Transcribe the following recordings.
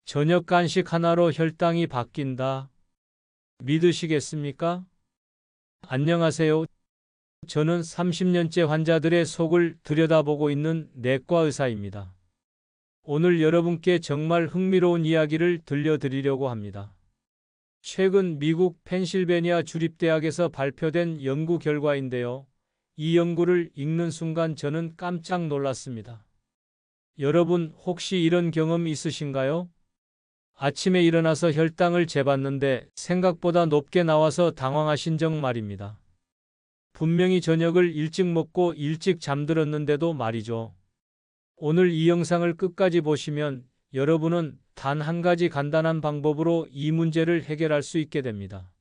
저녁 간식 하나로 혈당이 바뀐다. 믿으시겠습니까? 안녕하세요. 저는 30년째 환자들의 속을 들여다보고 있는 내과 의사입니다. 오늘 여러분께 정말 흥미로운 이야기를 들려드리려고 합니다. 최근 미국 펜실베니아 주립대학에서 발표된 연구 결과인데요. 이 연구를 읽는 순간 저는 깜짝 놀랐습니다. 여러분 혹시 이런 경험 있으신가요? 아침에 일어나서 혈당을 재봤는데 생각보다 높게 나와서 당황하신 적 말입니다. 분명히 저녁을 일찍 먹고 일찍 잠들었는데도 말이죠. 오늘 이 영상을 끝까지 보시면 여러분은 단 한 가지 간단한 방법으로 이 문제를 해결할 수 있게 됩니다.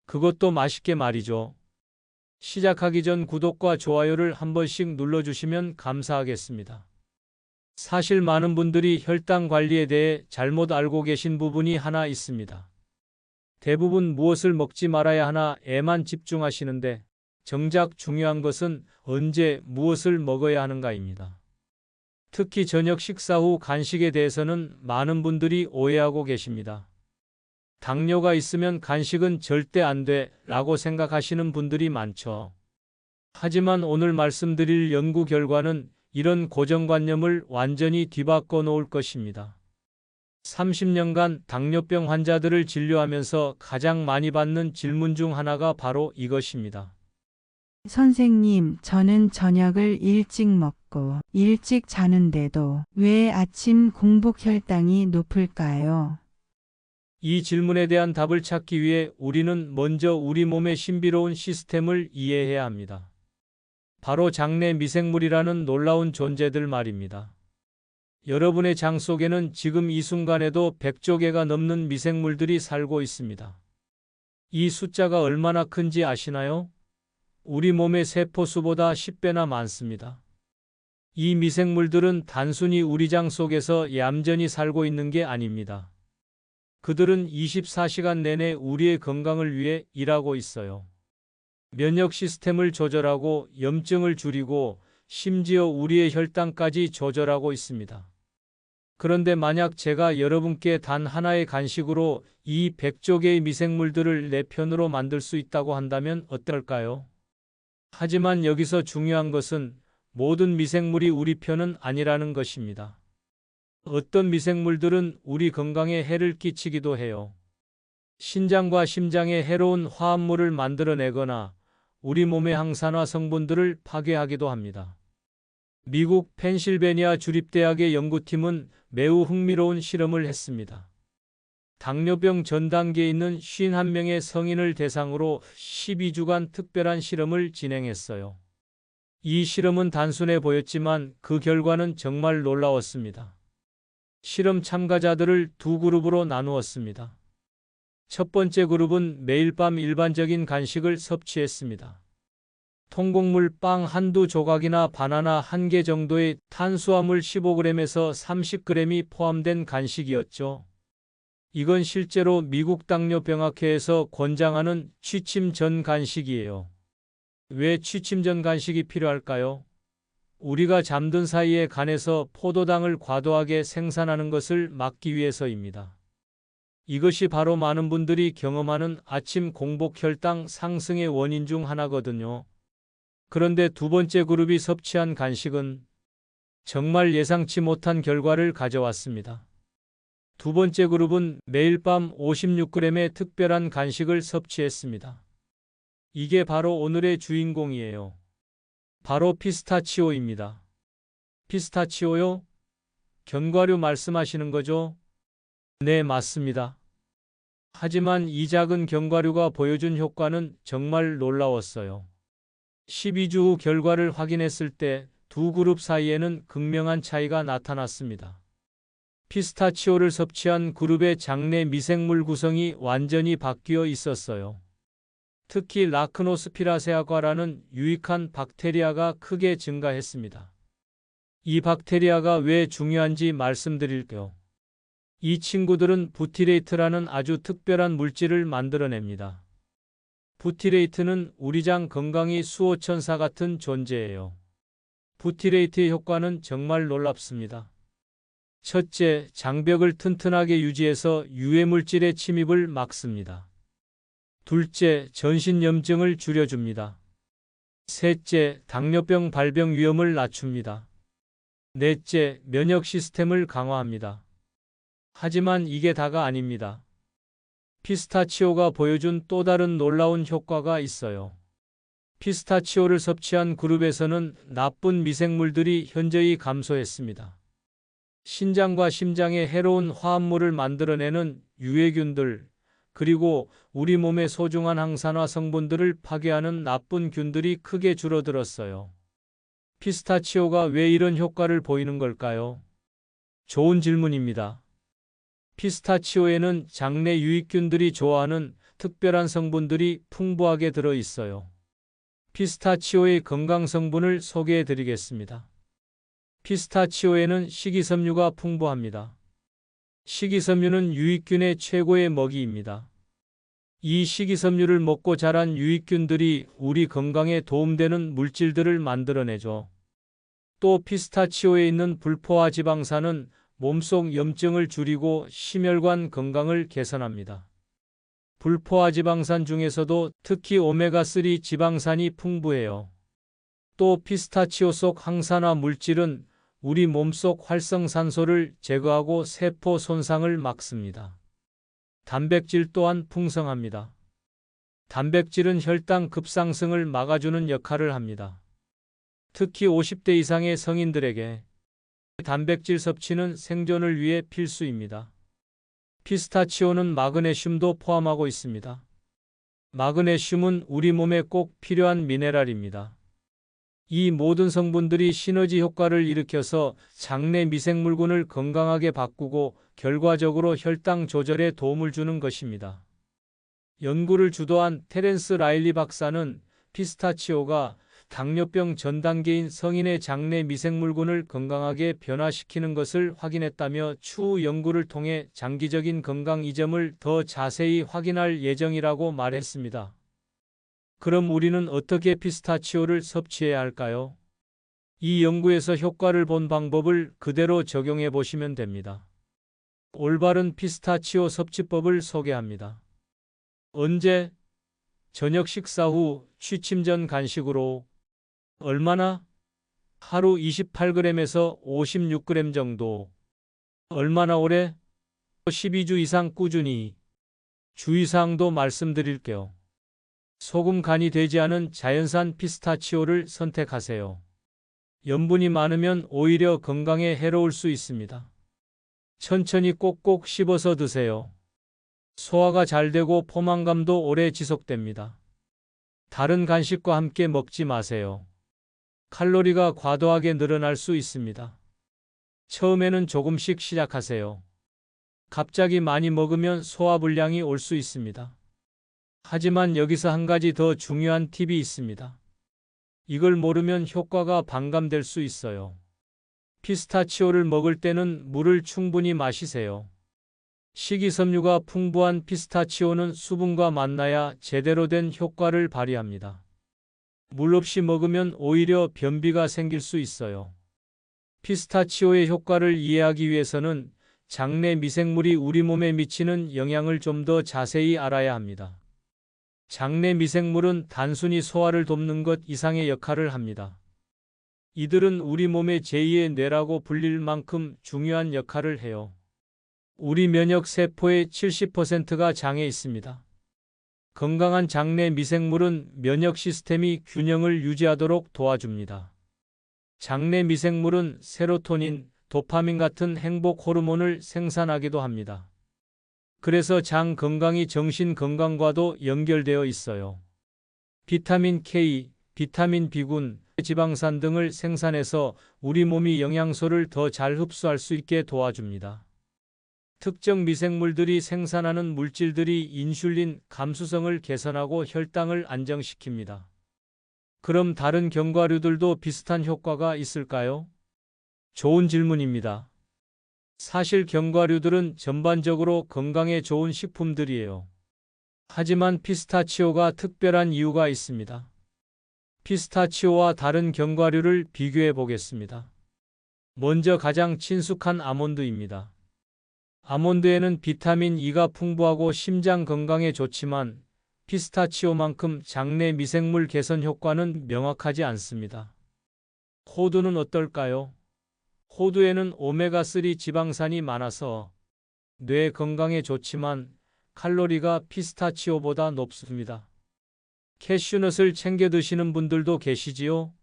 그것도 맛있게 말이죠. 시작하기 전 구독과 좋아요를 한 번씩 눌러주시면 감사하겠습니다. 사실 많은 분들이 혈당 관리에 대해 잘못 알고 계신 부분이 하나 있습니다. 대부분 무엇을 먹지 말아야 하나에만 집중하시는데 정작 중요한 것은 언제 무엇을 먹어야 하는가입니다. 특히 저녁 식사 후 간식에 대해서는 많은 분들이 오해하고 계십니다. 당뇨가 있으면 간식은 절대 안 돼 라고 생각하시는 분들이 많죠. 하지만 오늘 말씀드릴 연구 결과는 이런 고정관념을 완전히 뒤바꿔 놓을 것입니다. 30년간 당뇨병 환자들을 진료하면서 가장 많이 받는 질문 중 하나가 바로 이것입니다. 선생님, 저는 저녁을 일찍 먹고 일찍 자는데도 왜 아침 공복 혈당이 높을까요? 이 질문에 대한 답을 찾기 위해 우리는 먼저 우리 몸의 신비로운 시스템을 이해해야 합니다. 바로 장내 미생물이라는 놀라운 존재들 말입니다. 여러분의 장 속에는 지금 이 순간에도 100조 개가 넘는 미생물들이 살고 있습니다. 이 숫자가 얼마나 큰지 아시나요? 우리 몸의 세포수보다 10배나 많습니다. 이 미생물들은 단순히 우리 장 속에서 얌전히 살고 있는 게 아닙니다. 그들은 24시간 내내 우리의 건강을 위해 일하고 있어요. 면역 시스템을 조절하고 염증을 줄이고 심지어 우리의 혈당까지 조절하고 있습니다. 그런데 만약 제가 여러분께 단 하나의 간식으로 이 100조 개의 미생물들을 내 편으로 만들 수 있다고 한다면 어떨까요? 하지만 여기서 중요한 것은 모든 미생물이 우리 편은 아니라는 것입니다. 어떤 미생물들은 우리 건강에 해를 끼치기도 해요. 신장과 심장에 해로운 화합물을 만들어내거나 우리 몸의 항산화 성분들을 파괴하기도 합니다. 미국 펜실베니아 주립대학의 연구팀은 매우 흥미로운 실험을 했습니다. 당뇨병 전 단계에 있는 51명의 성인을 대상으로 12주간 특별한 실험을 진행했어요. 이 실험은 단순해 보였지만 그 결과는 정말 놀라웠습니다. 실험 참가자들을 두 그룹으로 나누었습니다. 첫 번째 그룹은 매일 밤 일반적인 간식을 섭취했습니다. 통곡물 빵 한두 조각이나 바나나 한 개 정도의 탄수화물 15g에서 30g이 포함된 간식이었죠. 이건 실제로 미국 당뇨병학회에서 권장하는 취침 전 간식이에요. 왜 취침 전 간식이 필요할까요? 우리가 잠든 사이에 간에서 포도당을 과도하게 생산하는 것을 막기 위해서입니다. 이것이 바로 많은 분들이 경험하는 아침 공복 혈당 상승의 원인 중 하나거든요. 그런데 두 번째 그룹이 섭취한 간식은 정말 예상치 못한 결과를 가져왔습니다. 두 번째 그룹은 매일 밤 56g의 특별한 간식을 섭취했습니다. 이게 바로 오늘의 주인공이에요. 바로 피스타치오입니다. 피스타치오요? 견과류 말씀하시는 거죠? 네, 맞습니다. 하지만 이 작은 견과류가 보여준 효과는 정말 놀라웠어요. 12주 후 결과를 확인했을 때 두 그룹 사이에는 극명한 차이가 나타났습니다. 피스타치오를 섭취한 그룹의 장내 미생물 구성이 완전히 바뀌어 있었어요. 특히 라크노스피라세아과라는 유익한 박테리아가 크게 증가했습니다. 이 박테리아가 왜 중요한지 말씀드릴게요. 이 친구들은 부티레이트라는 아주 특별한 물질을 만들어냅니다. 부티레이트는 우리 장 건강이 수호천사 같은 존재예요. 부티레이트의 효과는 정말 놀랍습니다. 첫째, 장벽을 튼튼하게 유지해서 유해물질의 침입을 막습니다. 둘째, 전신염증을 줄여줍니다. 셋째, 당뇨병 발병 위험을 낮춥니다. 넷째, 면역 시스템을 강화합니다. 하지만 이게 다가 아닙니다. 피스타치오가 보여준 또 다른 놀라운 효과가 있어요. 피스타치오를 섭취한 그룹에서는 나쁜 미생물들이 현저히 감소했습니다. 신장과 심장에 해로운 화합물을 만들어내는 유해균들, 그리고 우리 몸의 소중한 항산화 성분들을 파괴하는 나쁜 균들이 크게 줄어들었어요. 피스타치오가 왜 이런 효과를 보이는 걸까요? 좋은 질문입니다. 피스타치오에는 장내 유익균들이 좋아하는 특별한 성분들이 풍부하게 들어 있어요. 피스타치오의 건강 성분을 소개해 드리겠습니다. 피스타치오에는 식이섬유가 풍부합니다. 식이섬유는 유익균의 최고의 먹이입니다. 이 식이섬유를 먹고 자란 유익균들이 우리 건강에 도움되는 물질들을 만들어내죠. 또 피스타치오에 있는 불포화 지방산은 몸속 염증을 줄이고 심혈관 건강을 개선합니다. 불포화 지방산 중에서도 특히 오메가3 지방산이 풍부해요. 또 피스타치오 속 항산화 물질은 우리 몸속 활성산소를 제거하고 세포 손상을 막습니다. 단백질 또한 풍성합니다. 단백질은 혈당 급상승을 막아주는 역할을 합니다. 특히 50대 이상의 성인들에게 단백질 섭취는 생존을 위해 필수입니다. 피스타치오는 마그네슘도 포함하고 있습니다. 마그네슘은 우리 몸에 꼭 필요한 미네랄입니다. 이 모든 성분들이 시너지 효과를 일으켜서 장내 미생물군을 건강하게 바꾸고 결과적으로 혈당 조절에 도움을 주는 것입니다. 연구를 주도한 테렌스 라일리 박사는 피스타치오가 당뇨병 전 단계인 성인의 장내 미생물군을 건강하게 변화시키는 것을 확인했다며 추후 연구를 통해 장기적인 건강 이점을 더 자세히 확인할 예정이라고 말했습니다. 그럼 우리는 어떻게 피스타치오를 섭취해야 할까요? 이 연구에서 효과를 본 방법을 그대로 적용해 보시면 됩니다. 올바른 피스타치오 섭취법을 소개합니다. 언제? 저녁 식사 후, 취침 전 간식으로. 얼마나? 하루 28g에서 56g 정도. 얼마나 오래? 12주 이상 꾸준히. 주의사항도 말씀드릴게요. 소금 간이 되지 않은 자연산 피스타치오를 선택하세요. 염분이 많으면 오히려 건강에 해로울 수 있습니다. 천천히 꼭꼭 씹어서 드세요. 소화가 잘 되고 포만감도 오래 지속됩니다. 다른 간식과 함께 먹지 마세요. 칼로리가 과도하게 늘어날 수 있습니다. 처음에는 조금씩 시작하세요. 갑자기 많이 먹으면 소화불량이 올 수 있습니다. 하지만 여기서 한 가지 더 중요한 팁이 있습니다. 이걸 모르면 효과가 반감될 수 있어요. 피스타치오를 먹을 때는 물을 충분히 마시세요. 식이섬유가 풍부한 피스타치오는 수분과 만나야 제대로 된 효과를 발휘합니다. 물 없이 먹으면 오히려 변비가 생길 수 있어요. 피스타치오의 효과를 이해하기 위해서는 장내 미생물이 우리 몸에 미치는 영향을 좀 더 자세히 알아야 합니다. 장내 미생물은 단순히 소화를 돕는 것 이상의 역할을 합니다. 이들은 우리 몸의 제2의 뇌라고 불릴 만큼 중요한 역할을 해요. 우리 면역 세포의 70%가 장에 있습니다. 건강한 장내 미생물은 면역 시스템이 균형을 유지하도록 도와줍니다. 장내 미생물은 세로토닌, 도파민 같은 행복 호르몬을 생산하기도 합니다. 그래서 장 건강이 정신 건강과도 연결되어 있어요. 비타민 K, 비타민 B군, 지방산 등을 생산해서 우리 몸이 영양소를 더 잘 흡수할 수 있게 도와줍니다. 특정 미생물들이 생산하는 물질들이 인슐린 감수성을 개선하고 혈당을 안정시킵니다. 그럼 다른 견과류들도 비슷한 효과가 있을까요? 좋은 질문입니다. 사실 견과류들은 전반적으로 건강에 좋은 식품들이에요. 하지만 피스타치오가 특별한 이유가 있습니다. 피스타치오와 다른 견과류를 비교해 보겠습니다. 먼저 가장 친숙한 아몬드입니다. 아몬드에는 비타민 E가 풍부하고 심장 건강에 좋지만 피스타치오만큼 장내 미생물 개선 효과는 명확하지 않습니다. 호두는 어떨까요? 호두에는 오메가3 지방산이 많아서 뇌 건강에 좋지만 칼로리가 피스타치오보다 높습니다. 캐슈넛을 챙겨 드시는 분들도 계시지요?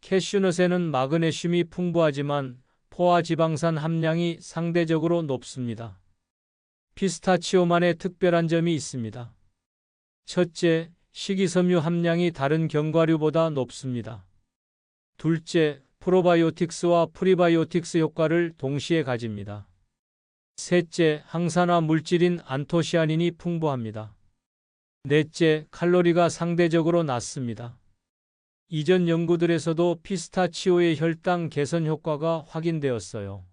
캐슈넛에는 마그네슘이 풍부하지만 포화 지방산 함량이 상대적으로 높습니다. 피스타치오만의 특별한 점이 있습니다. 첫째, 식이섬유 함량이 다른 견과류보다 높습니다. 둘째, 프로바이오틱스와 프리바이오틱스 효과를 동시에 가집니다. 셋째, 항산화 물질인 안토시아닌이 풍부합니다. 넷째, 칼로리가 상대적으로 낮습니다. 이전 연구들에서도 피스타치오의 혈당 개선 효과가 확인되었어요.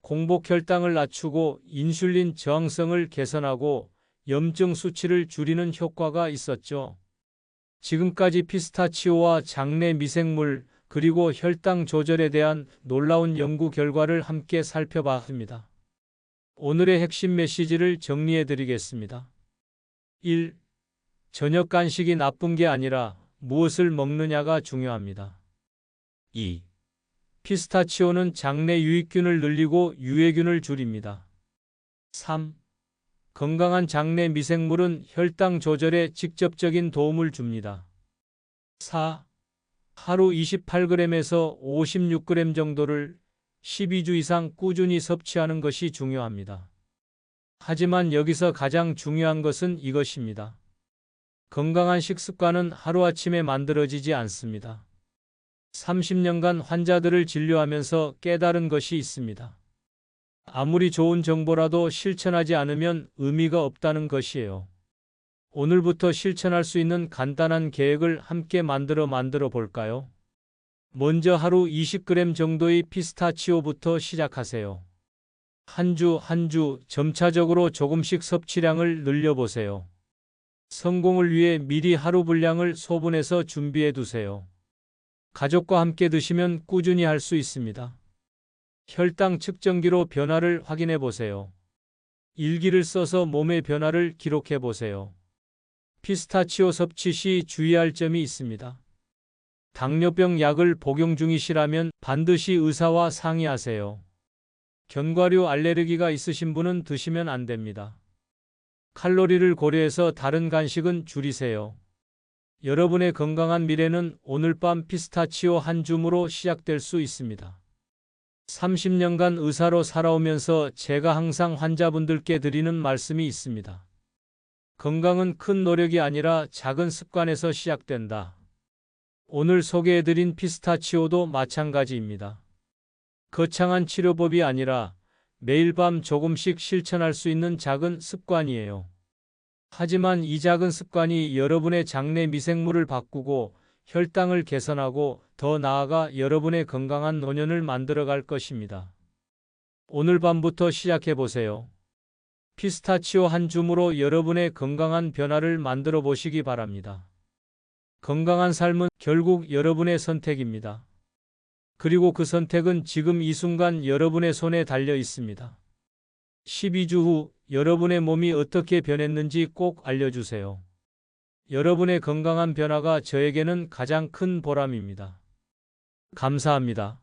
공복 혈당을 낮추고 인슐린 저항성을 개선하고 염증 수치를 줄이는 효과가 있었죠. 지금까지 피스타치오와 장내 미생물 그리고 혈당 조절에 대한 놀라운 연구 결과를 함께 살펴봤습니다. 오늘의 핵심 메시지를 정리해 드리겠습니다. 1. 저녁 간식이 나쁜 게 아니라 무엇을 먹느냐가 중요합니다. 2. 피스타치오는 장내 유익균을 늘리고 유해균을 줄입니다. 3. 건강한 장내 미생물은 혈당 조절에 직접적인 도움을 줍니다. 4. 하루 28g에서 56g 정도를 12주 이상 꾸준히 섭취하는 것이 중요합니다. 하지만 여기서 가장 중요한 것은 이것입니다. 건강한 식습관은 하루아침에 만들어지지 않습니다. 30년간 환자들을 진료하면서 깨달은 것이 있습니다. 아무리 좋은 정보라도 실천하지 않으면 의미가 없다는 것이에요. 오늘부터 실천할 수 있는 간단한 계획을 함께 만들어 볼까요? 먼저 하루 20g 정도의 피스타치오부터 시작하세요. 한 주 점차적으로 조금씩 섭취량을 늘려보세요. 성공을 위해 미리 하루 분량을 소분해서 준비해 두세요. 가족과 함께 드시면 꾸준히 할 수 있습니다. 혈당 측정기로 변화를 확인해 보세요. 일기를 써서 몸의 변화를 기록해 보세요. 피스타치오 섭취 시 주의할 점이 있습니다. 당뇨병 약을 복용 중이시라면 반드시 의사와 상의하세요. 견과류 알레르기가 있으신 분은 드시면 안 됩니다. 칼로리를 고려해서 다른 간식은 줄이세요. 여러분의 건강한 미래는 오늘 밤 피스타치오 한 줌으로 시작될 수 있습니다. 30년간 의사로 살아오면서 제가 항상 환자분들께 드리는 말씀이 있습니다. 건강은 큰 노력이 아니라 작은 습관에서 시작된다. 오늘 소개해드린 피스타치오도 마찬가지입니다. 거창한 치료법이 아니라 매일 밤 조금씩 실천할 수 있는 작은 습관이에요. 하지만 이 작은 습관이 여러분의 장내 미생물을 바꾸고 혈당을 개선하고 더 나아가 여러분의 건강한 노년을 만들어갈 것입니다. 오늘 밤부터 시작해보세요. 피스타치오 한 줌으로 여러분의 건강한 변화를 만들어 보시기 바랍니다. 건강한 삶은 결국 여러분의 선택입니다. 그리고 그 선택은 지금 이 순간 여러분의 손에 달려 있습니다. 12주 후 여러분의 몸이 어떻게 변했는지 꼭 알려주세요. 여러분의 건강한 변화가 저에게는 가장 큰 보람입니다. 감사합니다.